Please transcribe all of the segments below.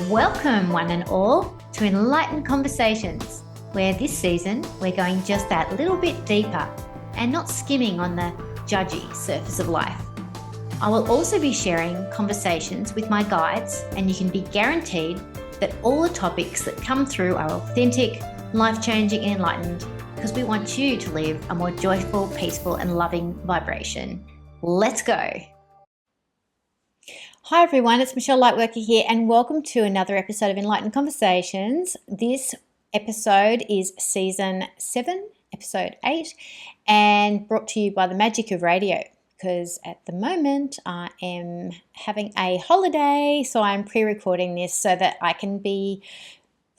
Welcome, one and all, to Enlightened Conversations, where this season we're going just that little bit deeper and not skimming on the judgy surface of life. I will also be sharing conversations with my guides, and you can be guaranteed that all the topics that come through are authentic, life-changing and enlightened, because we want you to live a more joyful, peaceful and loving vibration. Let's go. Hi everyone, it's Michelle Lightworker here, and welcome to another episode of Enlightened Conversations. This episode is season 7, episode 8, and brought to you by the magic of radio, because at the moment I am having a holiday, so I'm pre-recording this so that I can be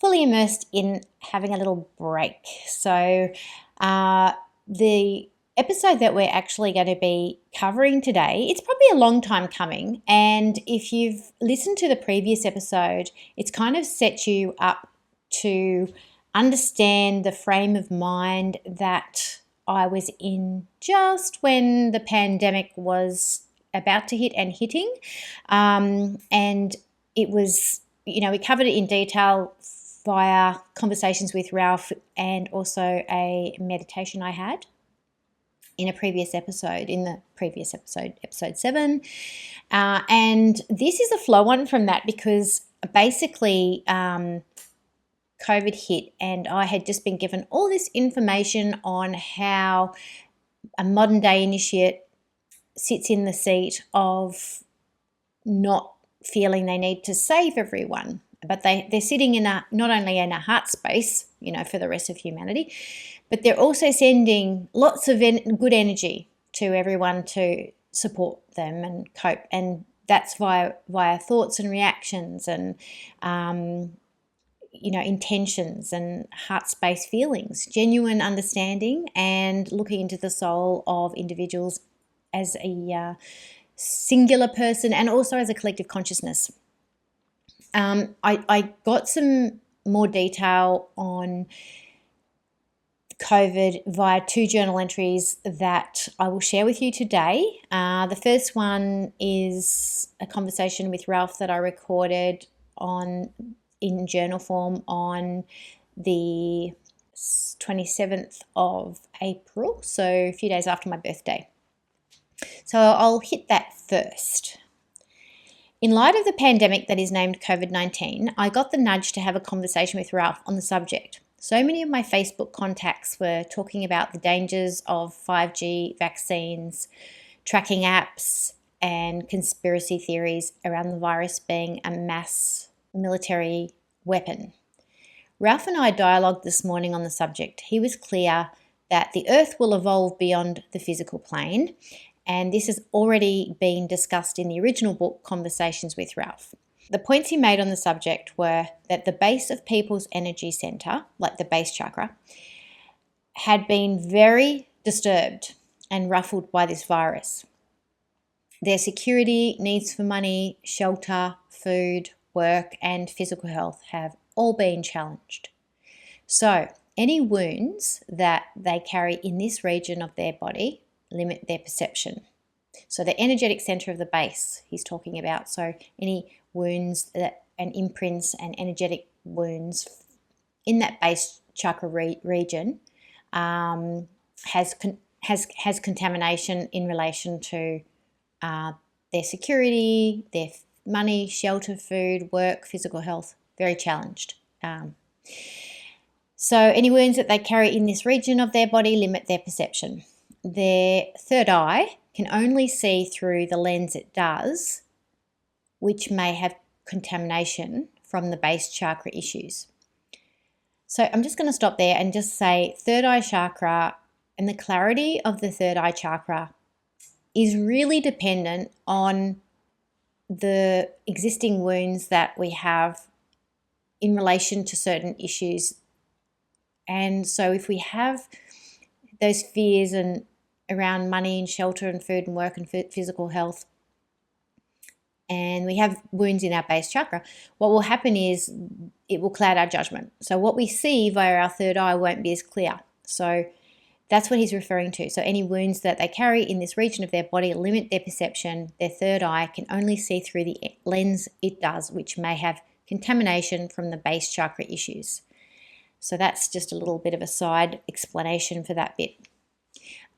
fully immersed in having a little break. So the episode that we're actually going to be covering today, it's probably a long time coming, and if you've listened to the previous episode, it's kind of set you up to understand the frame of mind that I was in just when the pandemic was about to hit and hitting, and it was, we covered it in detail via conversations with Ralph and also a meditation I had in episode 7. And this is a flow on from that, because basically COVID hit and I had just been given all this information on how a modern day initiate sits in the seat of not feeling they need to save everyone, but they're sitting in not only in a heart space, for the rest of humanity, but they're also sending lots of good energy to everyone to support them and cope. And that's via thoughts and reactions and, intentions and heart space feelings, genuine understanding, and looking into the soul of individuals as a singular person and also as a collective consciousness. I got some more detail on COVID via 2 journal entries that I will share with you today. The first one is a conversation with Ralph that I recorded in journal form on the 27th of April, so a few days after my birthday. So I'll hit that first. In light of the pandemic that is named COVID-19, I got the nudge to have a conversation with Ralph on the subject. So many of my Facebook contacts were talking about the dangers of 5G vaccines, tracking apps, and conspiracy theories around the virus being a mass military weapon. Ralph and I dialogued this morning on the subject. He was clear that the Earth will evolve beyond the physical plane, and this has already been discussed in the original book, Conversations with Ralph. The points he made on the subject were that the base of people's energy center, like the base chakra, had been very disturbed and ruffled by this virus. Their security, needs for money, shelter, food, work, and physical health have all been challenged. So, any wounds that they carry in this region of their body limit their perception. So the energetic center of the base he's talking about. So any wounds and imprints and energetic wounds in that base chakra region has contamination in relation to their security, their money, shelter, food, work, physical health, very challenged. So any wounds that they carry in this region of their body limit their perception. Their third eye can only see through the lens it does, which may have contamination from the base chakra issues. So I'm just going to stop there and just say third eye chakra and the clarity of the third eye chakra is really dependent on the existing wounds that we have in relation to certain issues. And so if we have those fears and around money and shelter and food and work and physical health, and we have wounds in our base chakra, what will happen is it will cloud our judgment. So what we see via our third eye won't be as clear. So that's what he's referring to. So any wounds that they carry in this region of their body limit their perception. Their third eye can only see through the lens it does, which may have contamination from the base chakra issues. So that's just a little bit of a side explanation for that bit.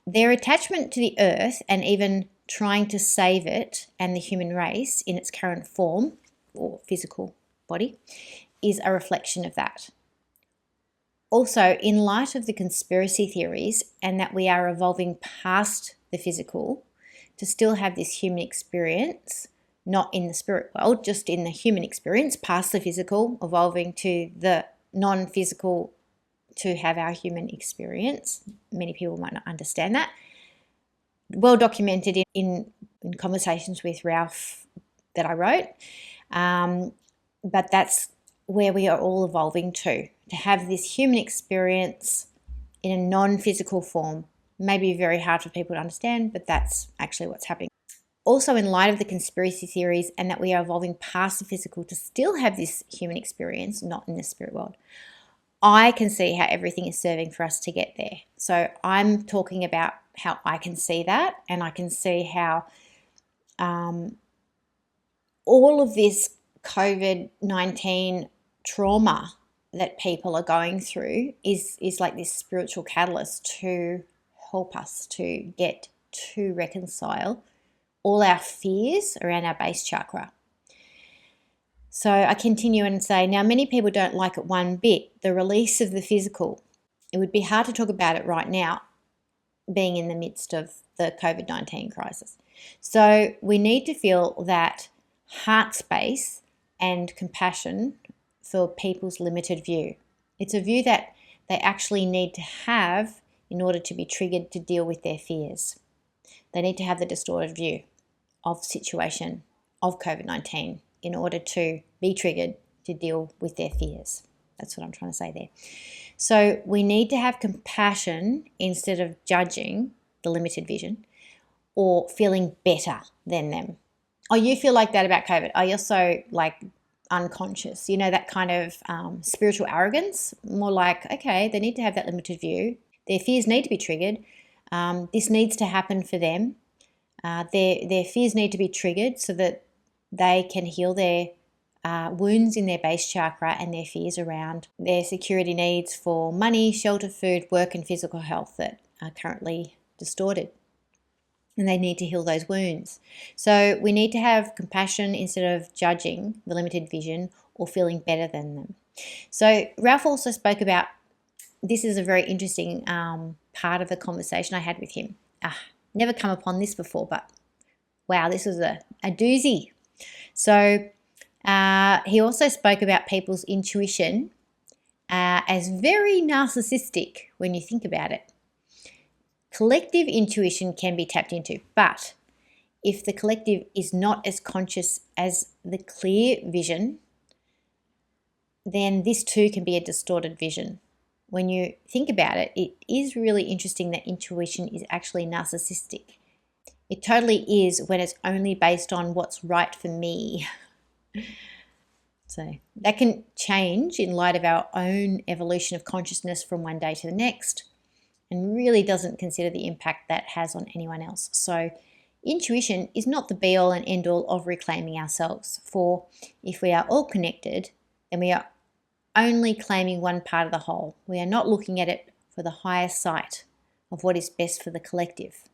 Their attachment to the earth and even trying to save it and the human race in its current form or physical body is a reflection of that. Also, in light of the conspiracy theories and that we are evolving past the physical to still have this human experience, not in the spirit world, just in the human experience, past the physical, evolving to the non-physical to have our human experience. Many people might not understand that. Well documented in conversations with Ralph that I wrote. But that's where we are all evolving to have this human experience in a non-physical form. Maybe very hard for people to understand, but that's actually what's happening. Also, in light of the conspiracy theories and that we are evolving past the physical to still have this human experience, not in the spirit world, I can see how everything is serving for us to get there. So I'm talking about how I can see that, and I can see how all of this COVID-19 trauma that people are going through is like this spiritual catalyst to help us to get to reconcile all our fears around our base chakra. So I continue and say, now many people don't like it one bit, the release of the physical. It would be hard to talk about it right now, being in the midst of the COVID-19 crisis. So we need to feel that heart space and compassion for people's limited view. It's a view that they actually need to have in order to be triggered to deal with their fears. They need to have the distorted view of the situation of COVID-19 in order to be triggered to deal with their fears. That's what I'm trying to say there. So we need to have compassion instead of judging the limited vision or feeling better than them. Oh, you feel like that about COVID. Oh, you're so like unconscious. You know, that kind of spiritual arrogance. More like, okay, they need to have that limited view. Their fears need to be triggered. This needs to happen for them. Their fears need to be triggered so that they can heal their wounds in their base chakra and their fears around their security needs for money, shelter, food, work, and physical health that are currently distorted. And they need to heal those wounds. So we need to have compassion instead of judging the limited vision or feeling better than them. So Ralph also spoke about, this is a very interesting part of the conversation I had with him. Never come upon this before, but wow, this was a doozy. So he also spoke about people's intuition as very narcissistic when you think about it. Collective intuition can be tapped into, but if the collective is not as conscious as the clear vision, then this too can be a distorted vision. When you think about it, it is really interesting that intuition is actually narcissistic. It totally is when it's only based on what's right for me. So that can change in light of our own evolution of consciousness from one day to the next, and really doesn't consider the impact that has on anyone else. So intuition is not the be-all and end-all of reclaiming ourselves. For if we are all connected, then we are only claiming one part of the whole. We are not looking at it for the higher sight of what is best for the collective.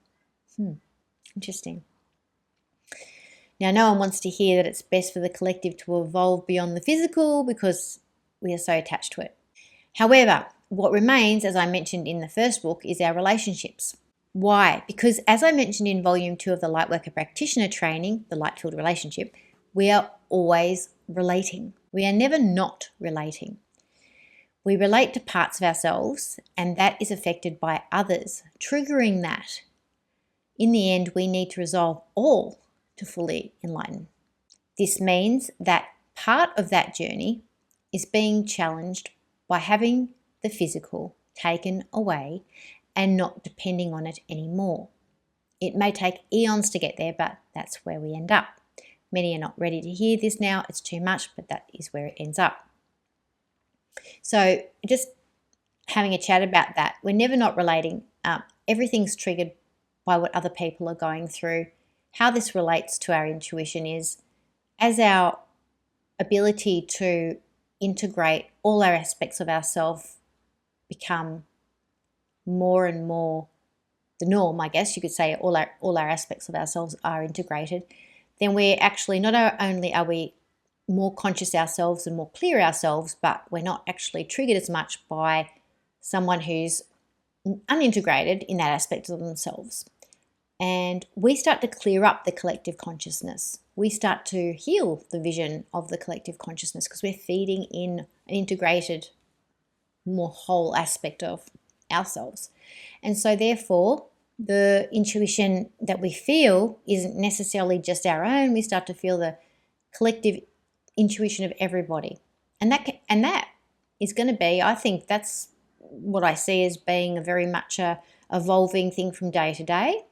Interesting. Now, no one wants to hear that it's best for the collective to evolve beyond the physical because we are so attached to it. However, what remains, as I mentioned in the first book, is our relationships. Why? Because as I mentioned in Volume 2 of the Lightworker Practitioner Training, the Light-Filled Relationship, we are always relating. We are never not relating. We relate to parts of ourselves, and that is affected by others, triggering that. In the end, we need to resolve all to fully enlighten. This means that part of that journey is being challenged by having the physical taken away and not depending on it anymore. It may take eons to get there, but that's where we end up. Many are not ready to hear this now. It's too much, but that is where it ends up. So just having a chat about that. We're never not relating. Everything's triggered by what other people are going through. How this relates to our intuition is as our ability to integrate all our aspects of ourselves become more and more the norm, I guess you could say, all our aspects of ourselves are integrated, then we're actually not only are we more conscious ourselves and more clear ourselves, but we're not actually triggered as much by someone who's unintegrated in that aspect of themselves. And we start to clear up the collective consciousness. We start to heal the vision of the collective consciousness because we're feeding in an integrated, more whole aspect of ourselves. And so therefore, the intuition that we feel isn't necessarily just our own. We start to feel the collective intuition of everybody. And that is going to be, I think that's what I see as being a very much a evolving thing from day to day,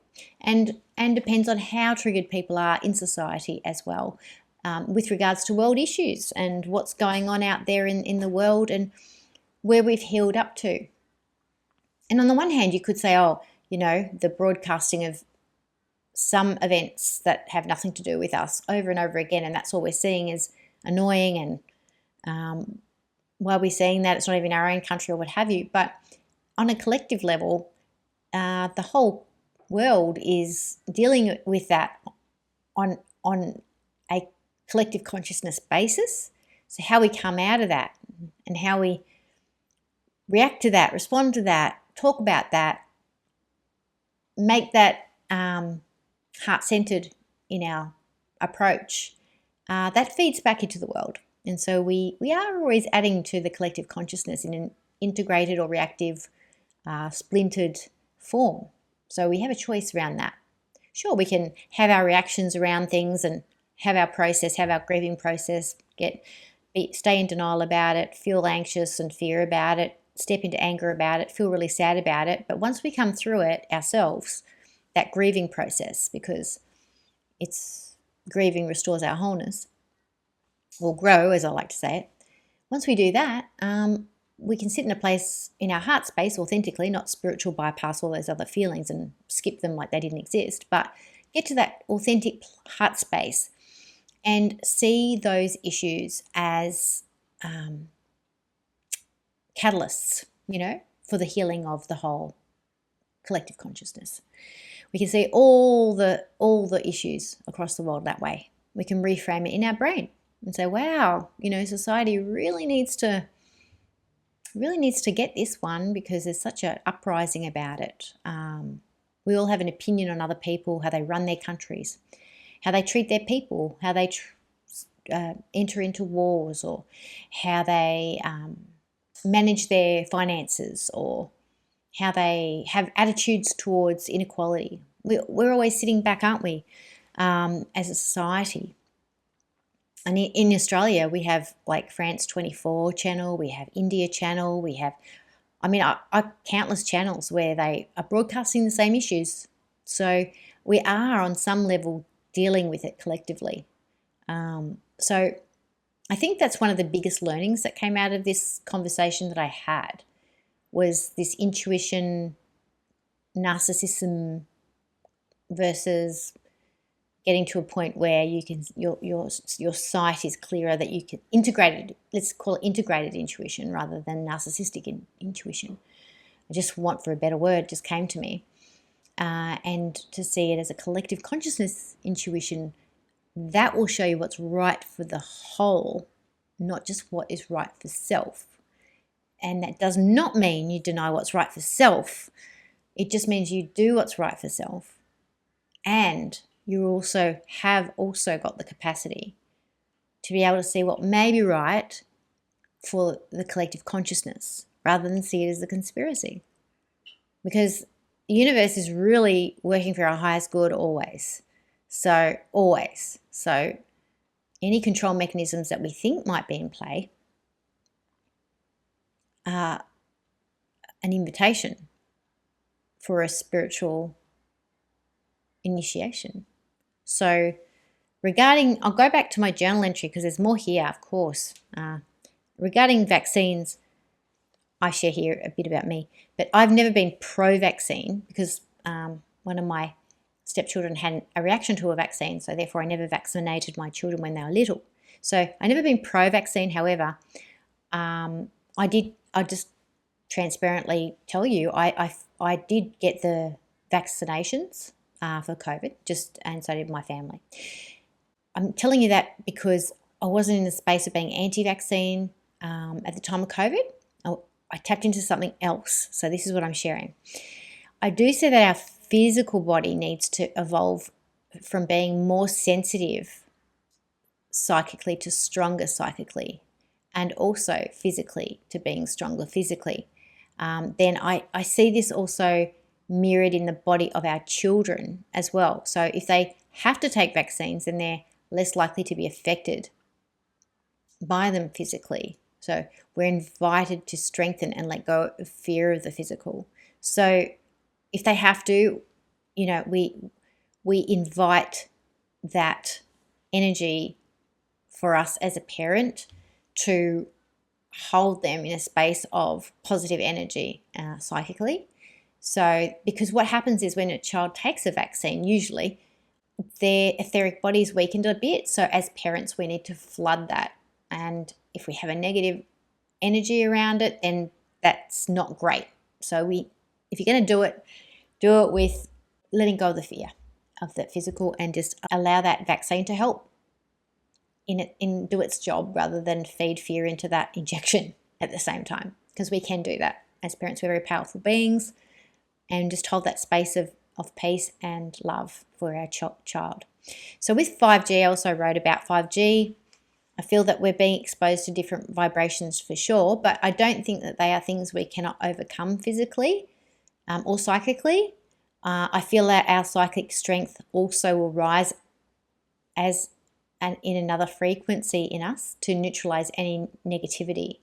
and depends on how triggered people are in society as well, with regards to world issues and what's going on out there in the world and where we've healed up to. And on the one hand, you could say, the broadcasting of some events that have nothing to do with us over and over again, and that's all we're seeing is annoying, and while we're seeing that, it's not even our own country or what have you. But on a collective level, the whole world is dealing with that on a collective consciousness basis. So how we come out of that and how we react to that, respond to that, talk about that, make that heart-centered in our approach, that feeds back into the world. And so we are always adding to the collective consciousness in an integrated or reactive, splintered form. So we have a choice around that. Sure, we can have our reactions around things and have our process, have our grieving process, stay in denial about it, feel anxious and fear about it, step into anger about it, feel really sad about it. But once we come through it ourselves, that grieving process, because grieving restores our wholeness, or grow, as I like to say it. Once we do that, we can sit in a place in our heart space authentically, not spiritual bypass all those other feelings and skip them like they didn't exist, but get to that authentic heart space and see those issues as catalysts, for the healing of the whole collective consciousness. We can see all the issues across the world that way. We can reframe it in our brain and say, wow, society really needs to get this one because there's such an uprising about it. We all have an opinion on other people, how they run their countries, how they treat their people, how they enter into wars, or how they manage their finances, or how they have attitudes towards inequality. We're always sitting back, aren't we, as a society? And in Australia, we have like France 24 channel, we have India channel, we have, countless channels where they are broadcasting the same issues. So we are on some level dealing with it collectively. So I think that's one of the biggest learnings that came out of this conversation that I had, was this intuition, narcissism versus getting to a point where you can your sight is clearer, that you can let's call it integrated intuition rather than narcissistic intuition. I just want for a better word just came to me, and to see it as a collective consciousness intuition that will show you what's right for the whole, not just what is right for self. And that does not mean you deny what's right for self. It just means you do what's right for self, and you have got the capacity to be able to see what may be right for the collective consciousness rather than see it as a conspiracy. Because the universe is really working for our highest good always. So any control mechanisms that we think might be in play are an invitation for a spiritual initiation. So I'll go back to my journal entry because there's more here, of course. Regarding vaccines, I share here a bit about me, but I've never been pro-vaccine because one of my stepchildren had a reaction to a vaccine, so therefore I never vaccinated my children when they were little. So I've never been pro-vaccine. However, I just transparently tell you, I did get the vaccinations for COVID, and so did my family. I'm telling you that because I wasn't in the space of being anti-vaccine at the time of COVID. I tapped into something else. So this is what I'm sharing. I do say that our physical body needs to evolve from being more sensitive psychically to stronger psychically, and also physically to being stronger physically. Then I see this also mirrored in the body of our children as well. So if they have to take vaccines, then they're less likely to be affected by them physically. So we're invited to strengthen and let go of fear of the physical. So if they have to, we invite that energy for us as a parent to hold them in a space of positive energy psychically. So because what happens is when a child takes a vaccine, usually their etheric body is weakened a bit. So as parents, we need to flood that. And if we have a negative energy around it, then that's not great. So if you're going to do it with letting go of the fear of the physical and just allow that vaccine to help in do its job rather than feed fear into that injection at the same time, because we can do that. As parents, we're very powerful beings, and just hold that space of peace and love for our child. So with 5G, I also wrote about 5G. I feel that we're being exposed to different vibrations for sure, but I don't think that they are things we cannot overcome physically or psychically. I feel that our psychic strength also will rise in another frequency in us to neutralize any negativity.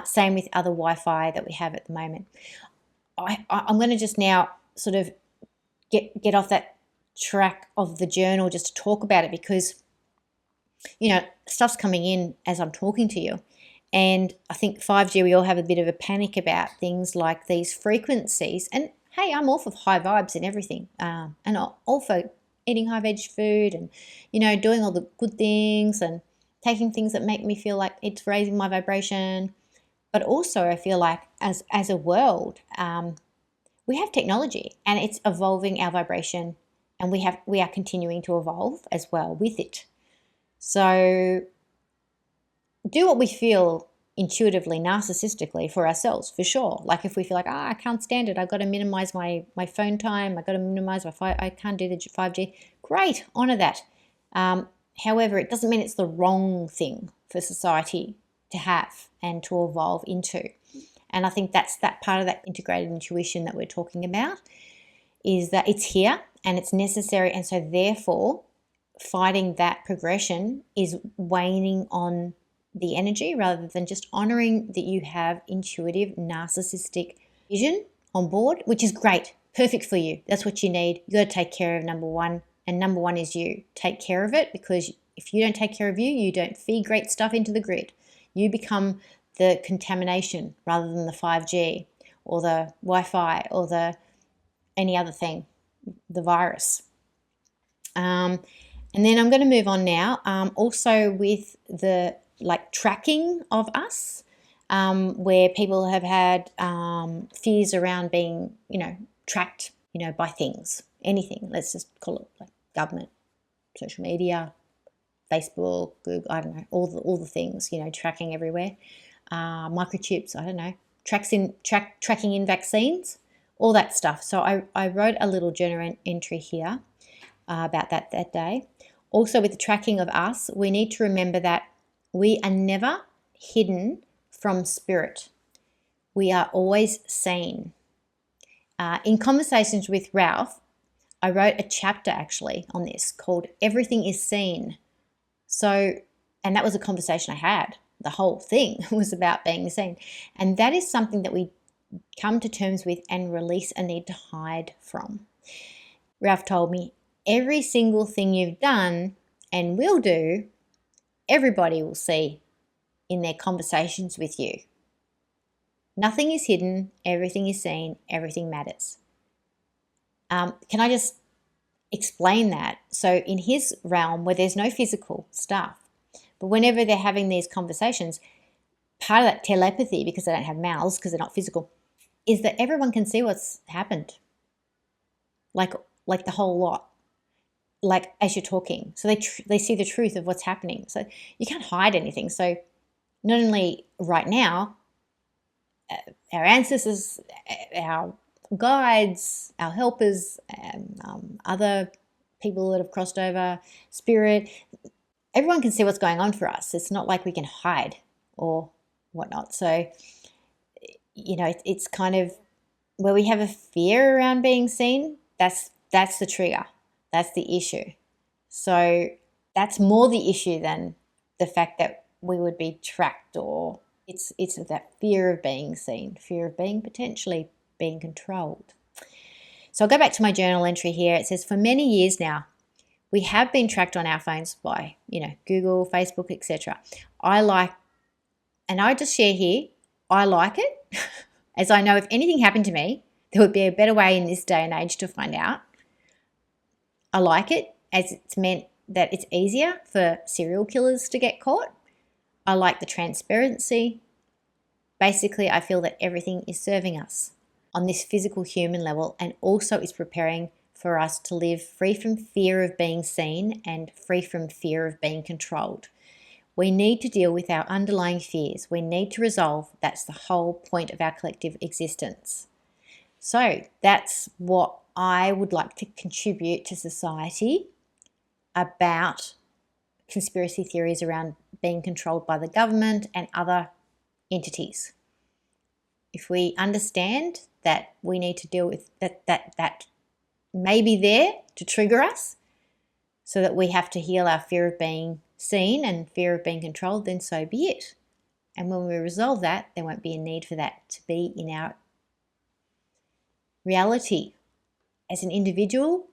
Same with other Wi-Fi that we have at the moment. I'm going to just now sort of get off that track of the journal just to talk about it, because stuff's coming in as I'm talking to you. And I think 5G, we all have a bit of a panic about things like these frequencies. And hey, I'm all for high vibes and everything. And all for eating high veg food and, doing all the good things and taking things that make me feel like it's raising my vibration. But also I feel like as a world, we have technology and it's evolving our vibration, and we are continuing to evolve as well with it. So do what we feel intuitively, narcissistically for ourselves, for sure. Like if we feel like, I can't stand it, I've got to minimize my phone time, I've got to minimize I can't do the 5G. Great, honor that. However, it doesn't mean it's the wrong thing for society to have and to evolve into. And I think that's that part of that integrated intuition that we're talking about, is that it's here and it's necessary. And so therefore, fighting that progression is waning on the energy rather than just honoring that you have intuitive, narcissistic vision on board, which is great, perfect for you. That's what you need. You got to take care of number one, and number one is you. Take care of it, because if you don't take care of you, you don't feed great stuff into the grid. You become the contamination rather than the 5G or the Wi-Fi or any other thing, the virus. And then I'm going to move on now. Also with the tracking of us, where people have had fears around being, tracked, by things, anything. Let's just call it like government, social media, Facebook, Google, I don't know, all the things, tracking everywhere. Microchips, I don't know, tracking in vaccines, all that stuff. So I wrote a little journal entry here about that day. Also with the tracking of us, we need to remember that we are never hidden from spirit. We are always seen. In conversations with Ralph, I wrote a chapter actually on this called Everything is Seen. So, and that was a conversation I had. The whole thing was about being seen. And that is something that we come to terms with and release a need to hide from. Ralph told me, every single thing you've done and will do, everybody will see in their conversations with you. Nothing is hidden, everything is seen, everything matters. Can I just explain that? So in his realm where there's no physical stuff, But whenever they're having these conversations, part of that telepathy, because they don't have mouths, because they're not physical, is that everyone can see what's happened. Like the whole lot, like as you're talking. So they see the truth of what's happening. So you can't hide anything. So not only right now, our ancestors, our guides, our helpers, and other people that have crossed over, spirit, everyone can see what's going on for us. It's not like we can hide or whatnot. So, it's kind of where we have a fear around being seen. That's the trigger. That's the issue. So that's more the issue than the fact that we would be tracked, or it's that fear of being seen, fear of being potentially being controlled. So I'll go back to my journal entry here. It says, for many years now, we have been tracked on our phones by, Google, Facebook, etc. And I just share here, I like it, as I know if anything happened to me, there would be a better way in this day and age to find out. I like it, as it's meant that it's easier for serial killers to get caught. I like the transparency. Basically, I feel that everything is serving us on this physical human level, and also is preparing for us to live free from fear of being seen and free from fear of being controlled. We need to deal with our underlying fears. We need to resolve. That's the whole point of our collective existence. So that's what I would like to contribute to society about conspiracy theories around being controlled by the government and other entities. If we understand that we need to deal with that may be there to trigger us, so that we have to heal our fear of being seen and fear of being controlled, then so be it. And when we resolve that, there won't be a need for that to be in our reality as an individual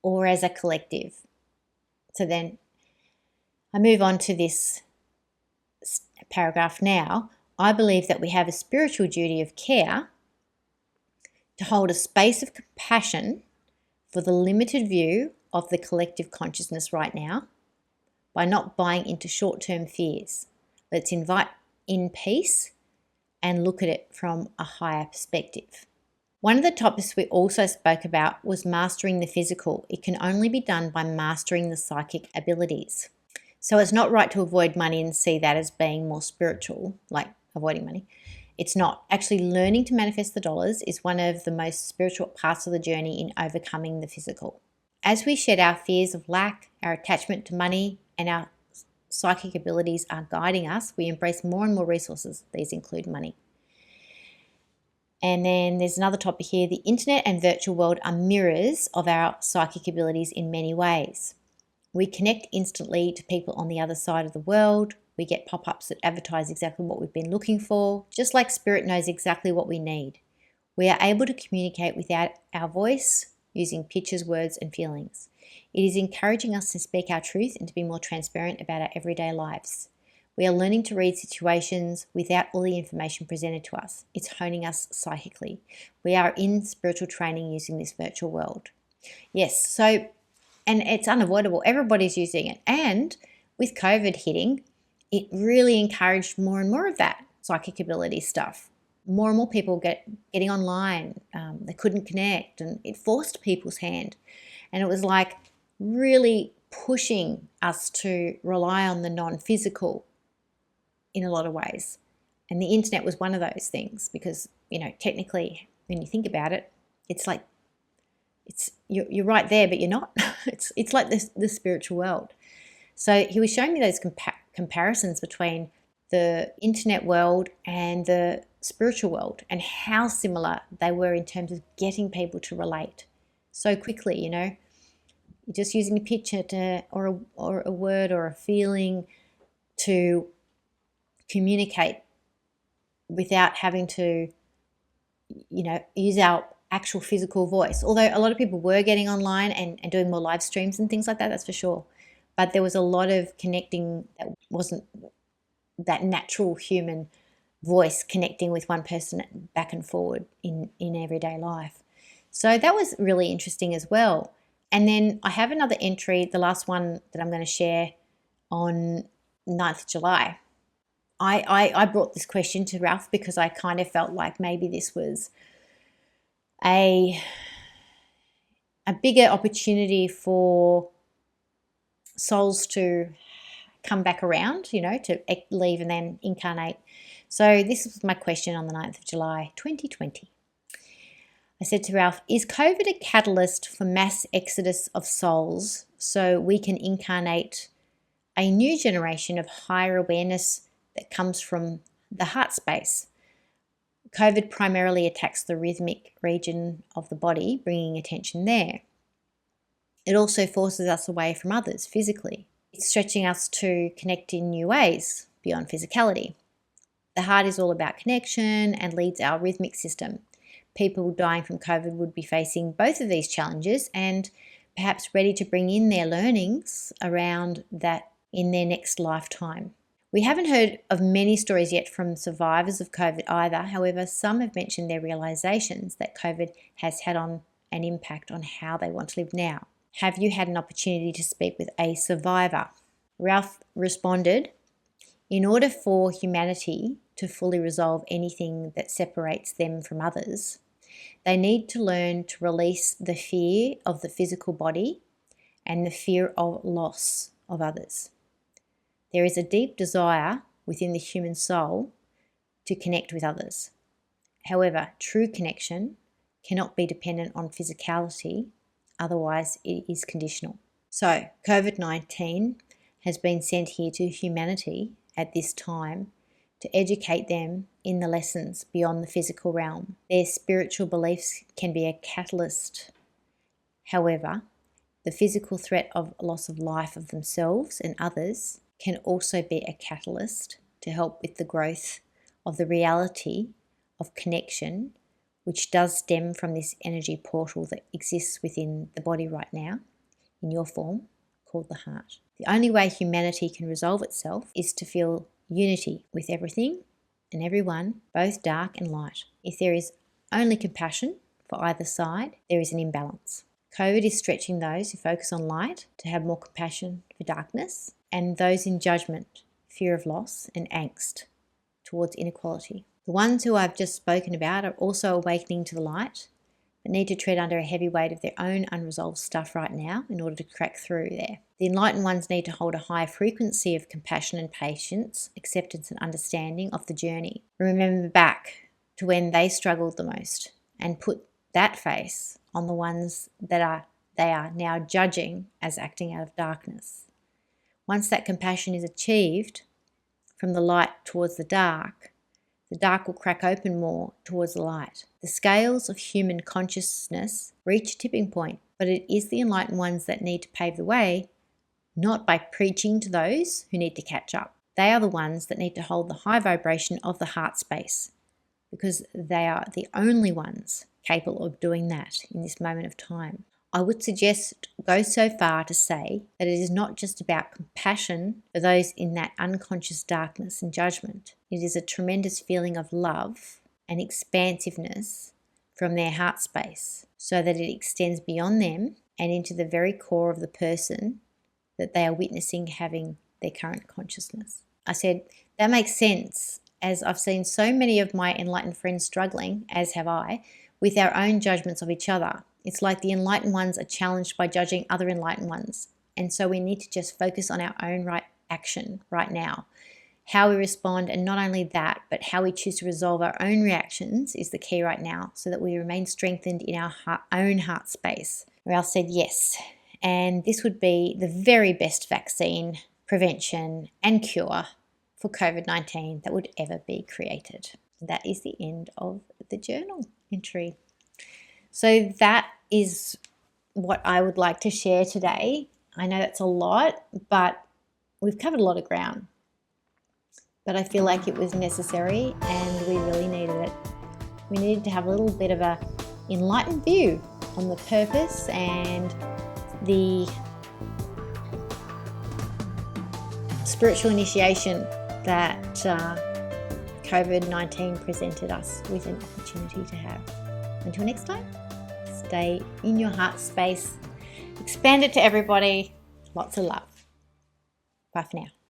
or as a collective. So then I move on to this paragraph now. I believe that we have a spiritual duty of care to hold a space of compassion for the limited view of the collective consciousness right now by not buying into short-term fears. Let's invite in peace and look at it from a higher perspective. One of the topics we also spoke about was mastering the physical. It can only be done by mastering the psychic abilities. So it's not right to avoid money and see that as being more spiritual, like avoiding money. It's not. Actually, learning to manifest the dollars is one of the most spiritual parts of the journey in overcoming the physical. As we shed our fears of lack, our attachment to money, and our psychic abilities are guiding us, we embrace more and more resources. These include money. And then there's another topic here. The internet and virtual world are mirrors of our psychic abilities in many ways. We connect instantly to people on the other side of the world. We get pop-ups that advertise exactly what we've been looking for, just like Spirit knows exactly what we need. We are able to communicate without our voice, using pictures, words, and feelings. It is encouraging us to speak our truth and to be more transparent about our everyday lives. We are learning to read situations without all the information presented to us. It's honing us psychically. We are in spiritual training using this virtual world. Yes, so, and it's unavoidable. Everybody's using it. And with COVID hitting, it really encouraged more and more of that psychic ability stuff. More and more people getting online. They couldn't connect, and it forced people's hand. And it was like really pushing us to rely on the non-physical in a lot of ways. And the internet was one of those things because, technically, when you think about it, it's like you're right there, but you're not. It's like the spiritual world. So he was showing me those comparisons between the internet world and the spiritual world and how similar they were in terms of getting people to relate so quickly. You're just using a picture or a word or a feeling to communicate without having to, use our actual physical voice. Although a lot of people were getting online and doing more live streams and things like that, that's for sure. But there was a lot of connecting that wasn't that natural human voice connecting with one person back and forward in everyday life. So that was really interesting as well. And then I have another entry, the last one that I'm going to share on 9th of July. I brought this question to Ralph because I kind of felt like maybe this was a bigger opportunity for souls to come back around, to leave and then incarnate. So this was my question on the 9th of July, 2020. I said to Ralph, is COVID a catalyst for mass exodus of souls so we can incarnate a new generation of higher awareness that comes from the heart space? COVID primarily attacks the rhythmic region of the body, bringing attention there. It also forces us away from others physically. It's stretching us to connect in new ways beyond physicality. The heart is all about connection and leads our rhythmic system. People dying from COVID would be facing both of these challenges and perhaps ready to bring in their learnings around that in their next lifetime. We haven't heard of many stories yet from survivors of COVID either. However, some have mentioned their realizations that COVID has had an impact on how they want to live now. Have you had an opportunity to speak with a survivor? Ralph responded, in order for humanity to fully resolve anything that separates them from others, they need to learn to release the fear of the physical body and the fear of loss of others. There is a deep desire within the human soul to connect with others. However, true connection cannot be dependent on physicality, otherwise it is conditional. So, COVID-19 has been sent here to humanity at this time to educate them in the lessons beyond the physical realm. Their spiritual beliefs can be a catalyst. However, the physical threat of loss of life of themselves and others can also be a catalyst to help with the growth of the reality of connection, which does stem from this energy portal that exists within the body right now in your form called the heart. The only way humanity can resolve itself is to feel unity with everything and everyone, both dark and light. If there is only compassion for either side, there is an imbalance. COVID is stretching those who focus on light to have more compassion for darkness, and those in judgment, fear of loss, and angst towards inequality. The ones who I've just spoken about are also awakening to the light, but need to tread under a heavy weight of their own unresolved stuff right now in order to crack through there. The enlightened ones need to hold a high frequency of compassion and patience, acceptance and understanding of the journey. Remember back to when they struggled the most and put that face on the ones that they are now judging as acting out of darkness. Once that compassion is achieved from the light towards the dark will crack open more towards the light. The scales of human consciousness reach a tipping point, but it is the enlightened ones that need to pave the way, not by preaching to those who need to catch up. They are the ones that need to hold the high vibration of the heart space, because they are the only ones capable of doing that in this moment of time. I would suggest go so far to say that it is not just about compassion for those in that unconscious darkness and judgment. It is a tremendous feeling of love and expansiveness from their heart space, so that it extends beyond them and into the very core of the person that they are witnessing having their current consciousness. I said, that makes sense, as I've seen so many of my enlightened friends struggling, as have I, with our own judgments of each other. It's like the enlightened ones are challenged by judging other enlightened ones. And so we need to just focus on our own right action right now. How we respond, and not only that, but how we choose to resolve our own reactions is the key right now, so that we remain strengthened in our own heart space. Ralph said yes. And this would be the very best vaccine, prevention and cure for COVID-19 that would ever be created. That is the end of the journal entry. So that is what I would like to share today. I know that's a lot, but we've covered a lot of ground. But I feel like it was necessary and we really needed it. We needed to have a little bit of a enlightened view on the purpose and the spiritual initiation that COVID-19 presented us with an opportunity to have. Until next time, stay in your heart space, expand it to everybody. Lots of love. Bye for now.